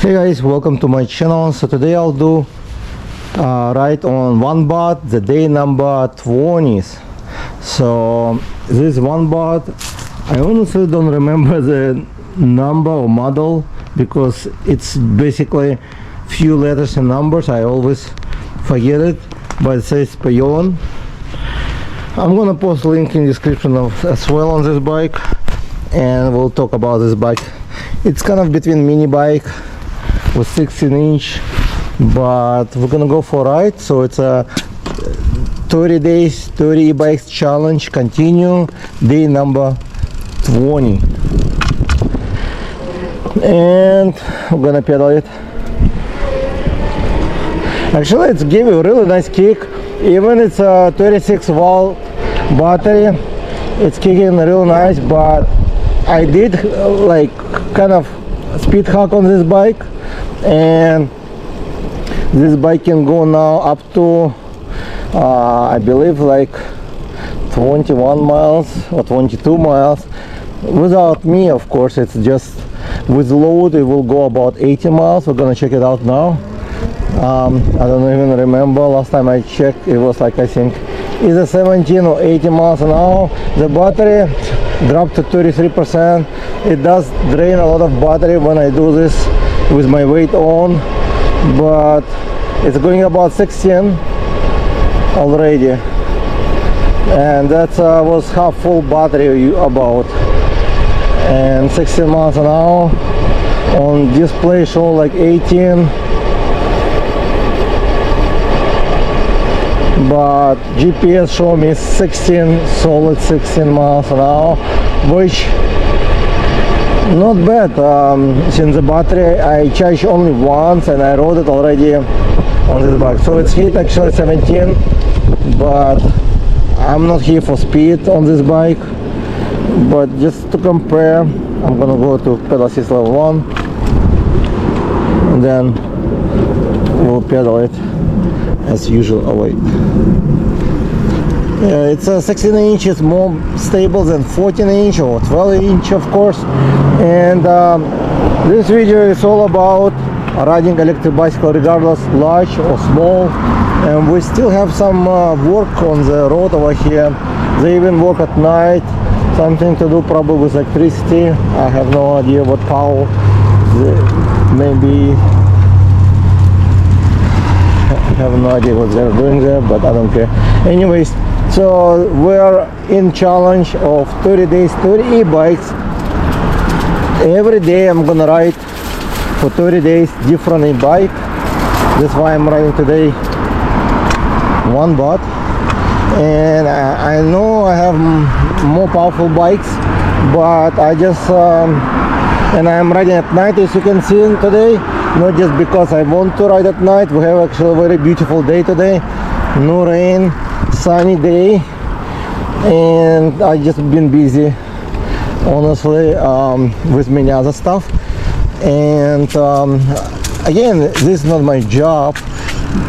Hey guys, welcome to my channel. So today I'll do ride on Onebot, the day number 20. So this Onebot, I honestly don't remember the number or model because it's basically few letters and numbers. I always forget it, but it says Payon. I'm gonna post a link in description as well on this bike, and we'll talk about this bike. It's kind of between mini bike with 16-inch, but we're gonna go for a ride. So it's a 30 days 30 e-bikes challenge, continue, day number 20, and we're gonna pedal it. Actually, it's give you a really nice kick. Even it's a 36-volt battery, it's kicking really nice. But I did like kind of speed hack on this bike, and this bike can go now up to I believe like 21 miles or 22 miles without me, of course. It's just with load it will go about 80 miles. We're gonna check it out now. I don't even remember, last time I checked it was like, I think either 17 or 80 miles an hour. The battery dropped to 33%. It does drain a lot of battery when I do this with my weight on, but it's going about 16 already, and that was half full battery about, and 16 miles an hour. On display show like 18, but GPS show me 16, solid 16 miles an hour, which not bad. Since the battery I charged only once and I rode it already on this bike, so it's hit actually 17, but I'm not here for speed on this bike, but just to compare, I'm gonna go to pedal assist level 1 and then we'll pedal it as usual. Oh wait, yeah, it's a 16 inch, it's more stable than 14 inch or 12 inch, of course. And this video is all about riding electric bicycle regardless large or small. And we still have some work on the road over here. They even work at night, something to do probably with electricity. I have no idea what power, maybe I have no idea what they're doing there, but I don't care. Anyways, so we're in challenge of 30 days 30 e-bikes. Every day I'm gonna ride for 30 days different e-bike. That's why I'm riding today Onebot, and I know I have more powerful bikes, but I just and I'm riding at night, as you can see today. Not just because I want to ride at night. We have actually a very beautiful day today, no rain, sunny day, and I just been busy honestly with many other stuff. And again, this is not my job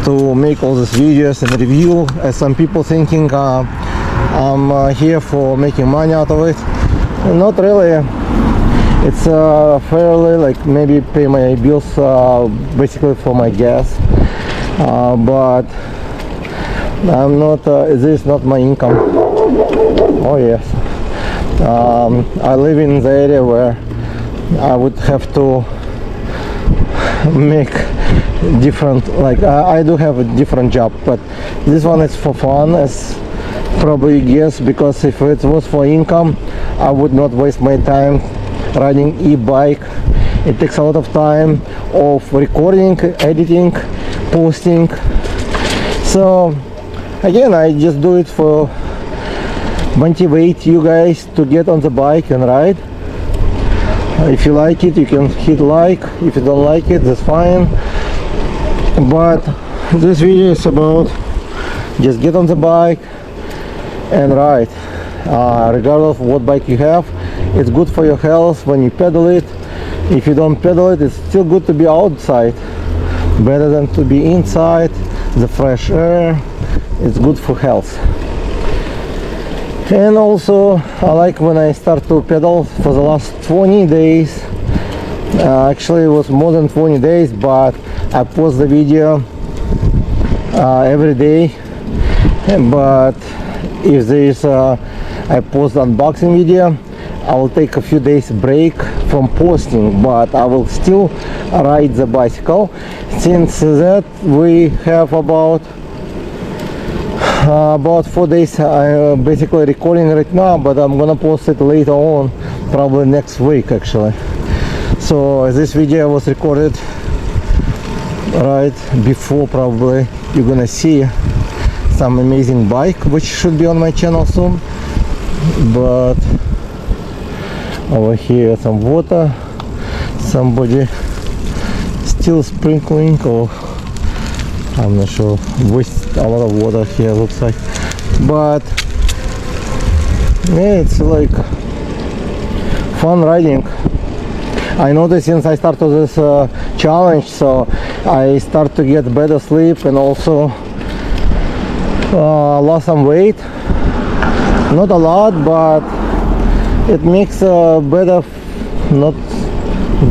to make all these videos and review, as some people thinking I'm here for making money out of it. Not really. It's fairly like maybe pay my bills, basically for my gas, but I'm not this is not my income. Oh yes, I live in the area where I would have to make different, like I do have a different job, but this one is for fun, as probably you guess, because if it was for income I would not waste my time riding e-bike. It takes a lot of time of recording, editing, posting. So again, I just do it for motivate you guys to get on the bike and ride. If you like it, you can hit like. If you don't like it, that's fine. But this video is about just get on the bike and ride, regardless of what bike you have. It's good for your health when you pedal it. If you don't pedal it, it's still good to be outside, better than to be inside. The fresh air, it's good for health. And also I like when I start to pedal for the last 20 days Actually, it was more than 20 days, but I post the video every day. But if there is I post unboxing video, I will take a few days break from posting, but I will still ride the bicycle. Since that we have about 4 days. I'm basically recording right now, but I'm gonna post it later on, probably next week actually. So this video was recorded right before, probably you're gonna see some amazing bike which should be on my channel soon. But over here some water, somebody still sprinkling, or I'm not sure, waste a lot of water here looks like. But yeah, it's like fun riding. I noticed since I started this challenge, so I start to get better sleep and also lost some weight. Not a lot, but it makes better, not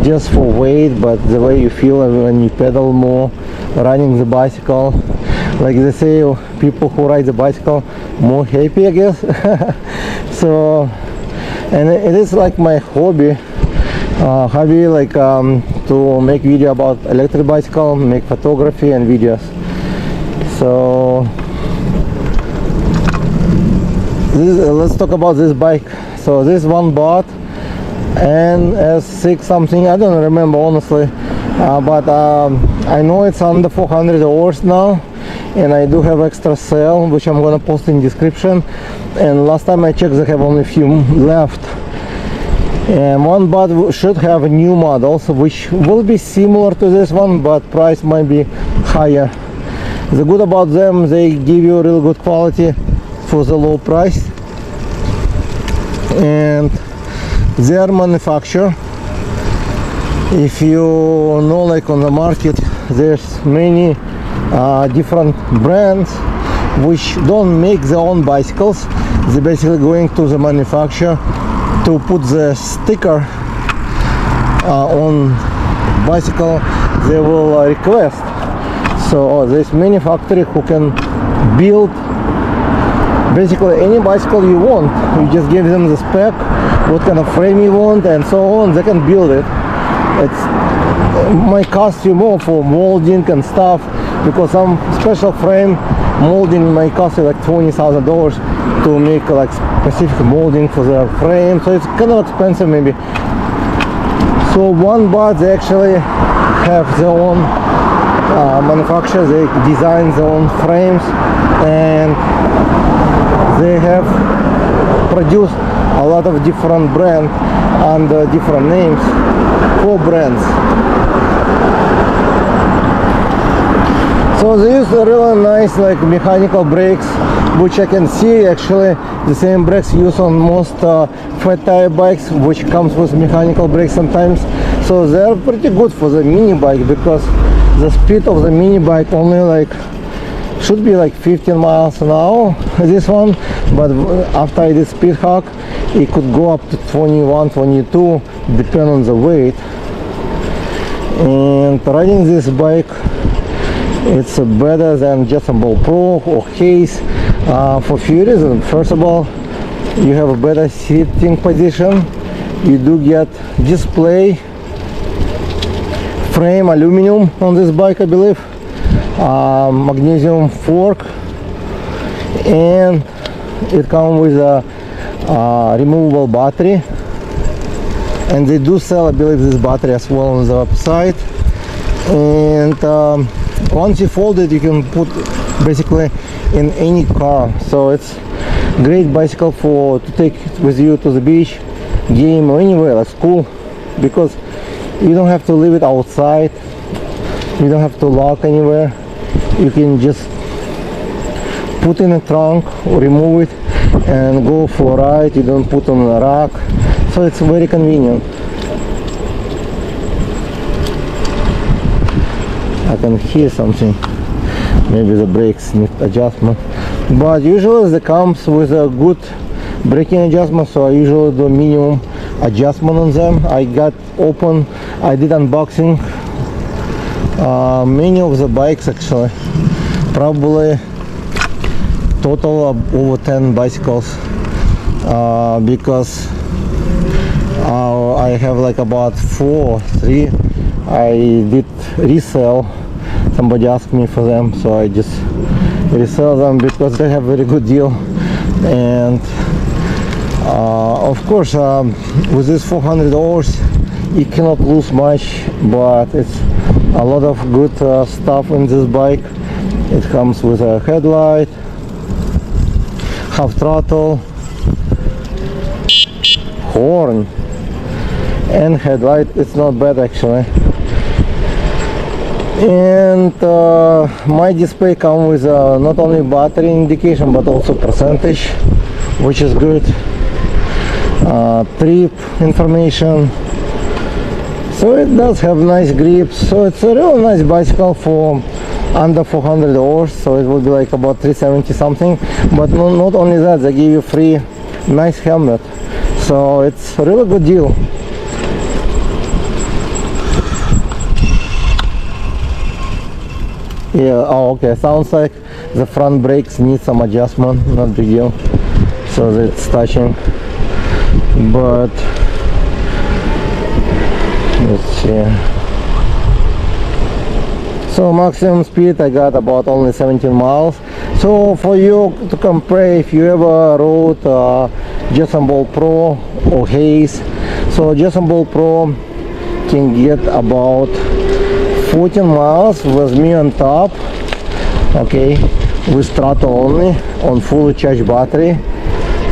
just for weight, but the way you feel when you pedal more, riding the bicycle. Like they say, people who ride the bicycle more happy, I guess. So, and it is like my hobby, like to make video about electric bicycle, make photography and videos. So let's talk about this bike. So this Onebot GNS6 something, I don't remember honestly, but I know it's under 400 hours now, and I do have extra sale which I'm gonna post in description. And last time I checked, they have only a few left. And Onebot should have new models which will be similar to this one, but price might be higher. The good about them, they give you really good quality for the low price, and their manufacturer, if you know, like on the market there's many different brands which don't make their own bicycles. They're basically going to the manufacturer to put the sticker on bicycle they will request. So there's many factories who can build basically any bicycle you want. You just give them the spec, what kind of frame you want, and so on. They can build it. It might cost you more for molding and stuff, because some special frame molding might cost you like $20,000 to make like specific molding for the frame. So it's kind of expensive maybe. So Onebot, they actually have their own manufacturer. They design their own frames, and they have produced a lot of different brands under different names, 4 brands. So they use a really nice like mechanical brakes, which I can see actually the same brakes used on most fat tire bikes, which comes with mechanical brakes sometimes. So they're pretty good for the mini bike, because the speed of the mini bike only like should be like 15 miles an hour, this one, but after I did speed hack it could go up to 21, 22 depending on the weight. And riding this bike, it's better than just a GoPro or case for a few reasons. First of all, you have a better sitting position, you do get display frame, aluminum on this bike I believe, magnesium fork, and it comes with a removable battery, and they do sell, I believe, this battery as well on the website. And once you fold it, you can put basically in any car. So it's great bicycle to take with you to the beach, game, or anywhere at school, because you don't have to leave it outside, you don't have to lock anywhere. You can just put in a trunk or remove it and go for a ride. You don't put on a rack, so it's very convenient. I can hear something, maybe the brakes need adjustment, but usually it comes with a good braking adjustment, so I usually do minimum adjustment on them. I got open I did unboxing many of the bikes actually, probably total of over 10 bicycles, because I have like about 3 I did resell. Somebody asked me for them, so I just resell them because they have very good deal. And of course, with this $400 you cannot lose much, but it's a lot of good stuff in this bike. It comes with a headlight, half throttle, horn, and headlight. It's not bad actually. And my display comes with not only battery indication but also percentage, which is good. Trip information. So it does have nice grips. So it's a real nice bicycle for under $400. So it will be like about $370 something. But not only that, they give you free nice helmet. So it's a really good deal. Yeah, oh okay, sounds like the front brakes need some adjustment, not big deal. So it's touching, but let's see. So maximum speed I got about only 17 miles. So for you to compare, if you ever rode Jason Ball Pro or Hayes, so Jason Ball Pro can get about 14 miles with me on top, okay, with throttle only on fully charged battery,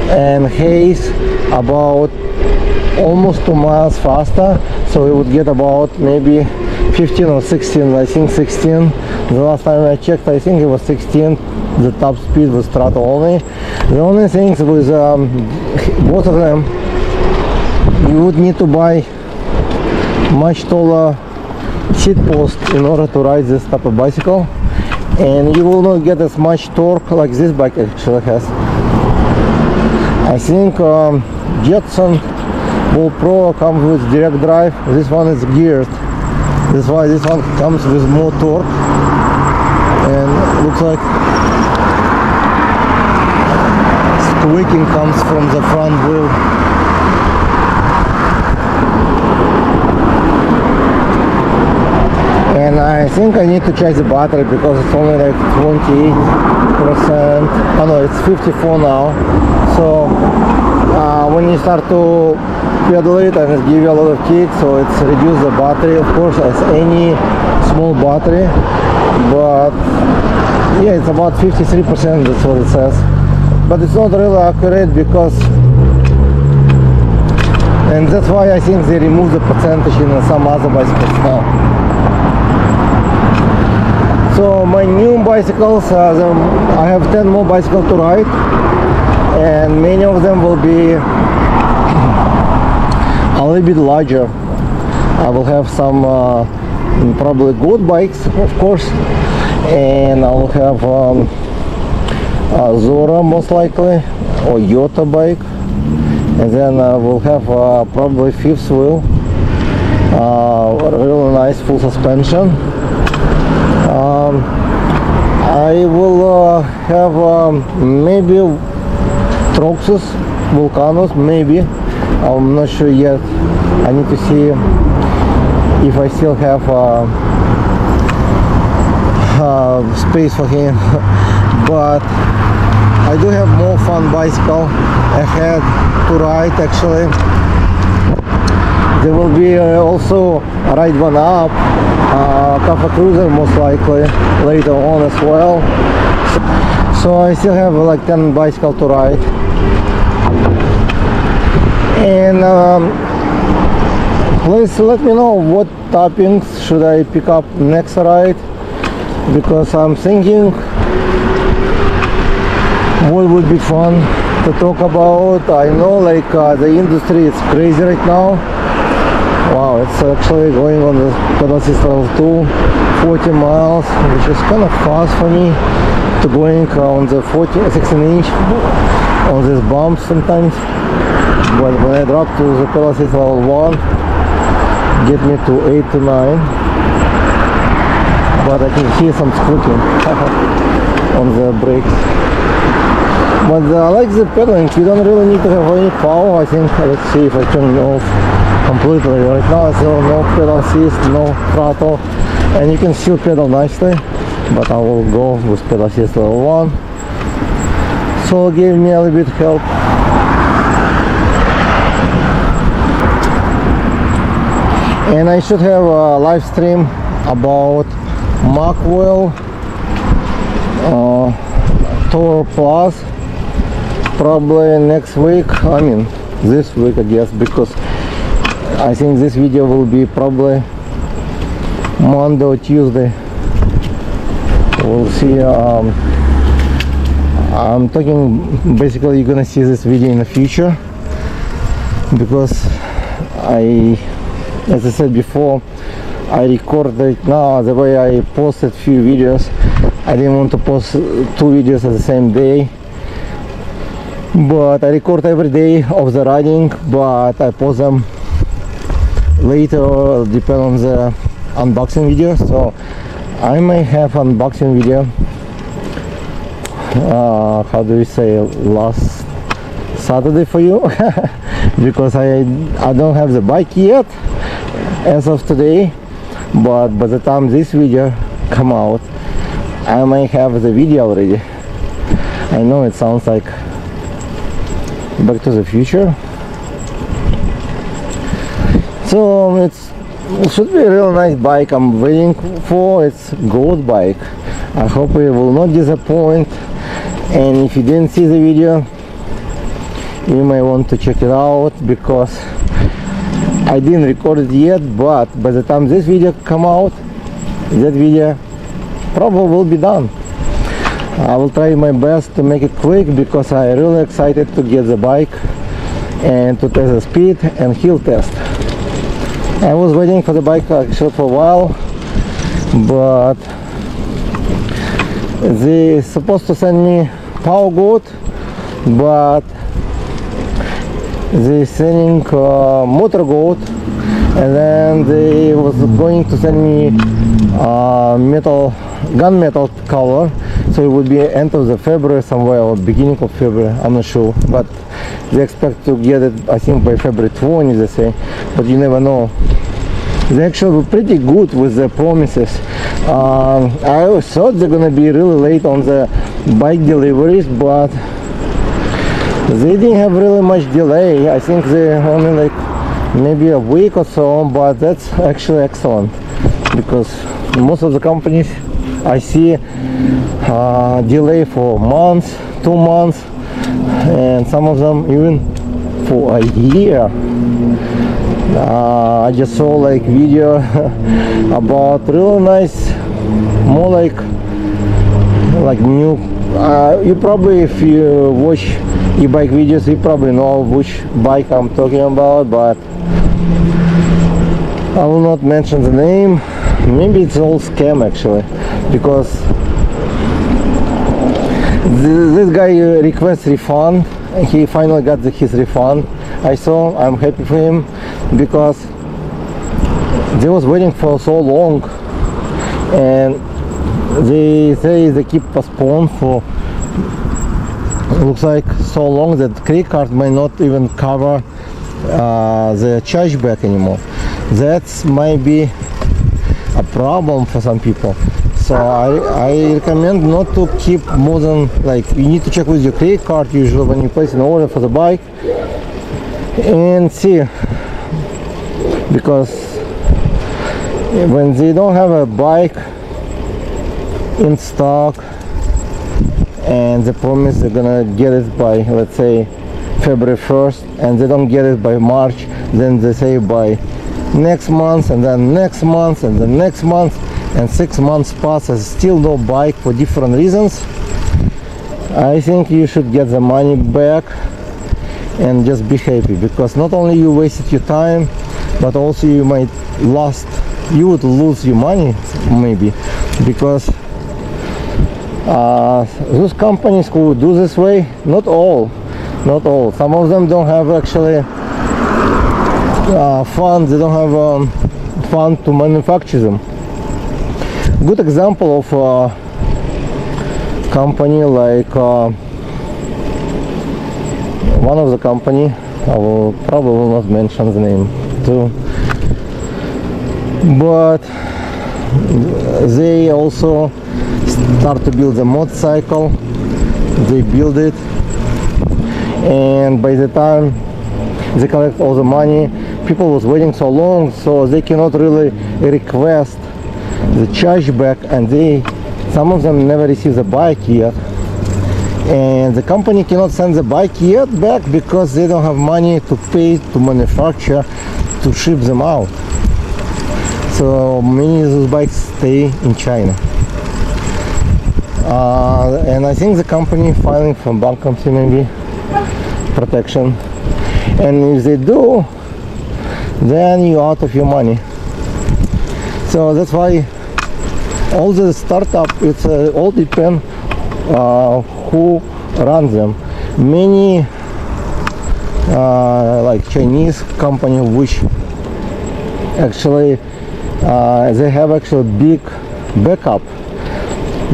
and Hayes about almost 2 miles faster, so we would get about maybe 15 or 16, I think 16. The last time I checked, I think it was 16, the top speed was throttle only. The only thing with both of them, you would need to buy much taller seat post in order to ride this type of bicycle, and you will not get as much torque like this bike actually has. I think Jetson Ball Pro comes with direct drive. This one is geared. That's why this one comes with more torque, and looks like squeaking comes from the front wheel. And I think I need to charge the battery because it's only like 28%. Oh no, it's 54 now. So when you start to pedal it and it gives you a lot of kick, so it's reduced the battery, of course, as any small battery. But yeah, it's about 53%, that's what it says. But it's not really accurate because, and that's why I think they remove the percentage in some other bicycles now. So my new bicycles, I have 10 more bicycles to ride, and many of them will be a little bit larger. I will have some probably good bikes, of course, and I will have a Zora most likely, or Yota bike, and then I will have probably fifth wheel, really nice full suspension. I will have maybe Troxus Volcanos, maybe. I'm not sure yet. I need to see if I still have space for him. But I do have more fun bicycle ahead to ride actually. There will be also a ride one up, Cafe Cruiser most likely later on as well. So I still have like 10 bicycle to ride. And please let me know what toppings should I pick up next ride, because I'm thinking what would be fun to talk about. I know like the industry is crazy right now. Wow, it's actually going on the pedal system 40 miles, which is kind of fast for me to going on the 16 inch on these bumps sometimes. But when I drop to the pedal system 1, get me to 8 to 9, but I can hear some squeaking on the brakes. But I like the pedaling. You don't really need to have any power. I think, let's see if I turn it off completely. Right now it's no pedal assist, no throttle, and you can still pedal nicely, but I will go with pedal assist level 1. So it gave me a little bit help. And I should have a live stream about Macwell Tour Plus probably next week. I mean this week, I guess, because I think this video will be probably Monday or Tuesday. We'll see. I'm talking, basically you're gonna see this video in the future, because as I said before, I recorded now the way I posted few videos. I didn't want to post 2 videos at the same day, but I record every day of the riding, but I post them later, depend on the unboxing video. So I may have unboxing video, how do we say, last Saturday for you, because I don't have the bike yet as of today, but by the time this video come out, I may have the video already. I know it sounds like Back to the Future. So it should be a real nice bike I'm waiting for. It's gold bike. I hope it will not disappoint, and if you didn't see the video, you may want to check it out, because I didn't record it yet, but by the time this video come out, that video probably will be done. I will try my best to make it quick, because I really excited to get the bike and to test the speed and hill test. I was waiting for the bike actually for a while, but they supposed to send me power goat, but they sending motor goat, and then they was going to send me gunmetal color, so it would be end of the February somewhere, or beginning of February, I'm not sure, but they expect to get it, I think, by February 20, they say, but you never know. They actually were pretty good with their promises. I thought they're gonna be really late on the bike deliveries, but they didn't have really much delay. I think they only like maybe a week or so, but that's actually excellent, because most of the companies I see delay for months, 2 months, and some of them even for a year. I just saw like video about really nice, more like new. You probably, if you watch e-bike videos, you probably know which bike I'm talking about, but I will not mention the name. Maybe it's all scam actually, because this guy requests refund. He finally got his refund. I'm happy for him, because they was waiting for so long, and they say they keep postponed for, looks like, so long that credit card may not even cover the chargeback anymore. That might be a problem for some people. So I recommend not to keep more than, like, you need to check with your credit card usually when you place an order for the bike and see, because when they don't have a bike in stock and they promise they're gonna get it by, let's say, February 1st, and they don't get it by March, then they say by next month, and then next month, and the next month, and 6 months pass and still no bike for different reasons. I think you should get the money back and just be happy, because not only you wasted your time, but also you might you would lose your money maybe, because those companies who do this way, not all, some of them don't have actually fund, they don't have fund to manufacture them. Good example of a company like one of the company, I will probably not mention the name too, but they also start to build a motorcycle. They build it, and by the time they collect all the money, people was waiting so long, so they cannot really request the chargeback, and some of them never receive the bike yet, and the company cannot send the bike yet back because they don't have money to pay to manufacture to ship them out. So many of those bikes stay in China, and I think the company filing for bankruptcy, maybe protection, and if they do, then you're out of your money. So that's why all the startup, it's all depend who runs them. Many like Chinese company, which actually they have actually big backup.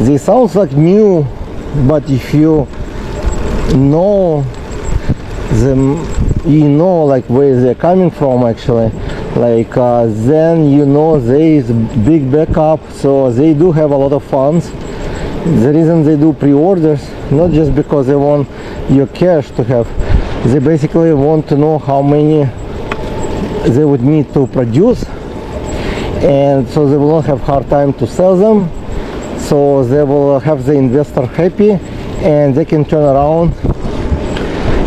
They sounds like new, but if you know them, you know like where they're coming from actually, like then you know there is big backup, so they do have a lot of funds. The reason they do pre-orders, not just because they want your cash to have, they basically want to know how many they would need to produce, and so they will not have hard time to sell them, so they will have the investor happy, and they can turn around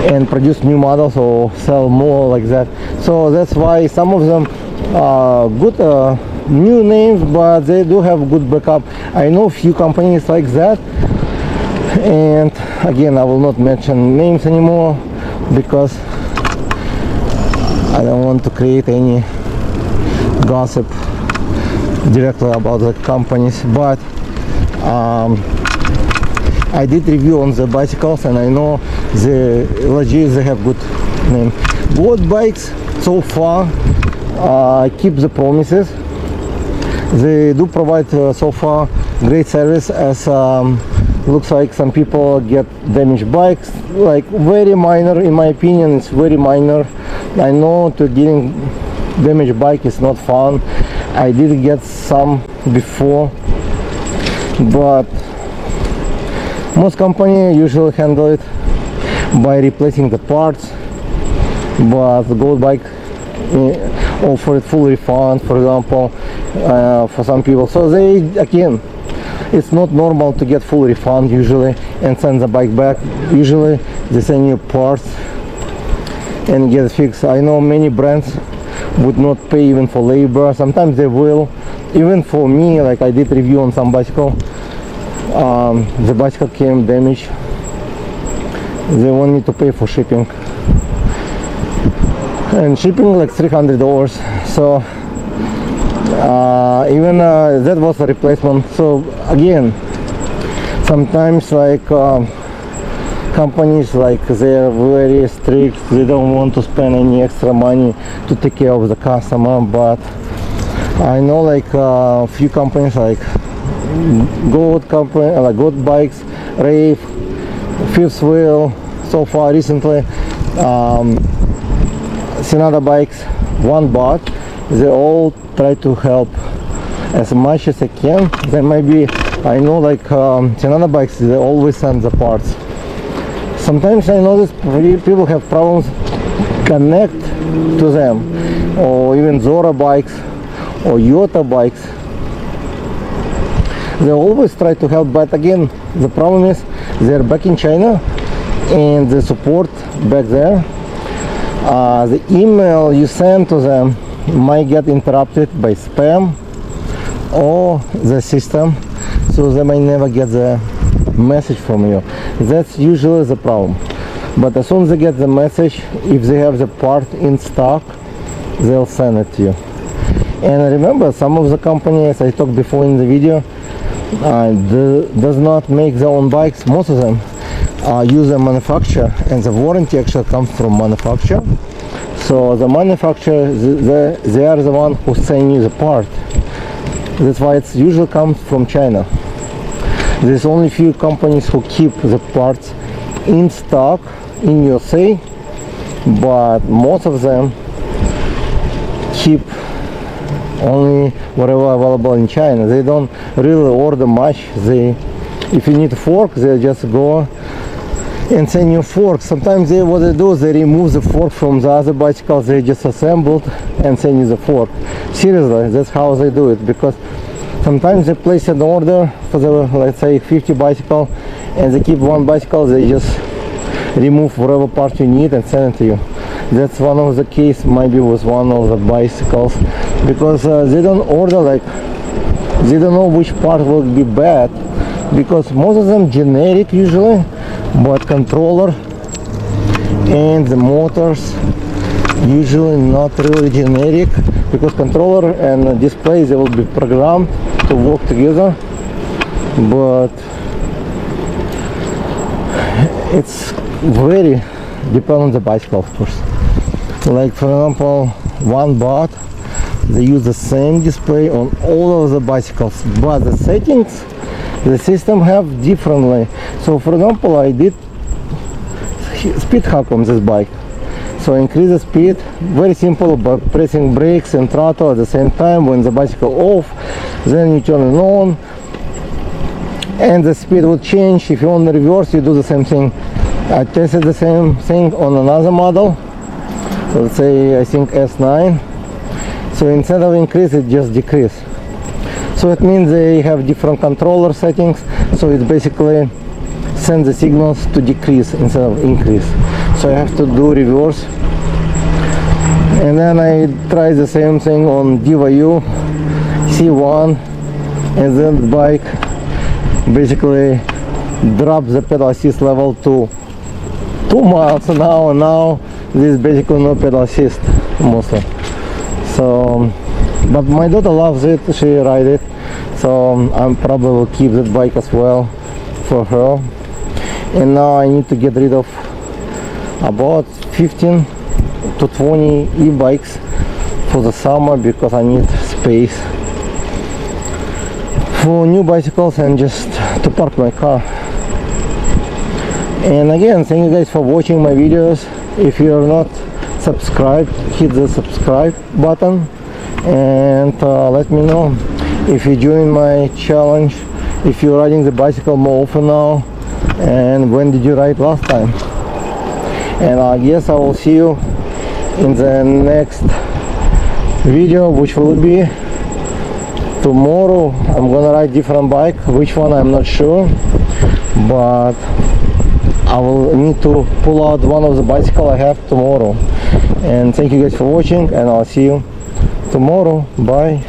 and produce new models or sell more like that. So that's why some of them are good new names, but they do have good backup. I know few companies like that, and again I will not mention names anymore because I don't want to create any gossip directly about the companies, but I did review on the bicycles, and I know the legit they have good name. Both bikes so far keep the promises. They do provide so far great service, as looks like some people get damaged bikes, like very minor, in my opinion it's very minor. I know to getting damaged bike is not fun. I did get some before, but most companies usually handle it by replacing the parts, but the Gold bike offer full refund, for example, for some people. So they, again, it's not normal to get full refund usually and send the bike back. Usually they send you parts and get it fixed. I know many brands would not pay even for labor. Sometimes they will. Even for me, like I did review on some bicycle, the bicycle came damaged. They want me to pay for shipping, and shipping like $300. So even that was a replacement. So again, sometimes like companies, like they're very strict, they don't want to spend any extra money to take care of the customer. But I know like a few companies like Gold company, like Gold bikes, Rave, Fifth Wheel, so far recently, Sonata bikes, Onebot, they all try to help as much as they can. There might be, I know like Sonata bikes, they always send the parts. Sometimes I notice people have problems connect to them, or even Zora bikes or Yota bikes. They always try to help, but again, the problem is they're back in China and the support back there. The email you send to them might get interrupted by spam or the system, so they might never get the message from you. That's usually the problem. But as soon as they get the message, if they have the part in stock, they'll send it to you. And remember, some of the companies I talked before in the video does not make their own bikes. Most of them use a manufacturer, and the warranty actually comes from manufacturer. So the manufacturer, they are the one who send you the part. That's why it usually comes from China. There's only few companies who keep the parts in stock in USA, but most of them keep only whatever available in China. They don't really order much. If you need a fork, they just go and send you fork. Sometimes what they do is they remove the fork from the other bicycles they just assembled and send you the fork. Seriously, that's how they do it, because sometimes they place an order for the, let's say, 50 bicycle, and they keep one bicycle, they just remove whatever part you need and send it to you. That's one of the case maybe with one of the bicycles, because they don't order, like, they don't know which part will be bad, because most of them generic usually, but controller and the motors usually not really generic, because controller and display, they will be programmed to work together, but it's very depend on the bicycle, of course. Like for example, Onebot, they use the same display on all of the bicycles, but the settings the system have differently. So for example, I did speed hack on this bike. So increase the speed, very simple, by pressing brakes and throttle at the same time. When the bicycle off, then you turn it on, and the speed will change. If you want to reverse, you do the same thing. I tested the same thing on another model, so let's say I think S9. So instead of increase, it just decrease. So it means they have different controller settings, so it basically sends the signals to decrease instead of increase. So I have to do reverse, and then I try the same thing on DYU C1, and then the bike basically drops the pedal assist level to 2 miles an hour. Now this is basically no pedal assist mostly. So, but my daughter loves it, she rides it, so I probably will keep that bike as well for her. And now I need to get rid of about 15 to 20 e-bikes for the summer, because I need space for new bicycles and just to park my car. And again, thank you guys for watching my videos. If you are not subscribed, hit the subscribe button, and let me know if you join my challenge, if you're riding the bicycle more often now, and when did you ride last time. And I guess I will see you in the next video, which will be tomorrow. I'm gonna ride different bike, which one I'm not sure, but I will need to pull out one of the bicycle I have tomorrow. And thank you guys for watching, and I'll see you tomorrow. Bye.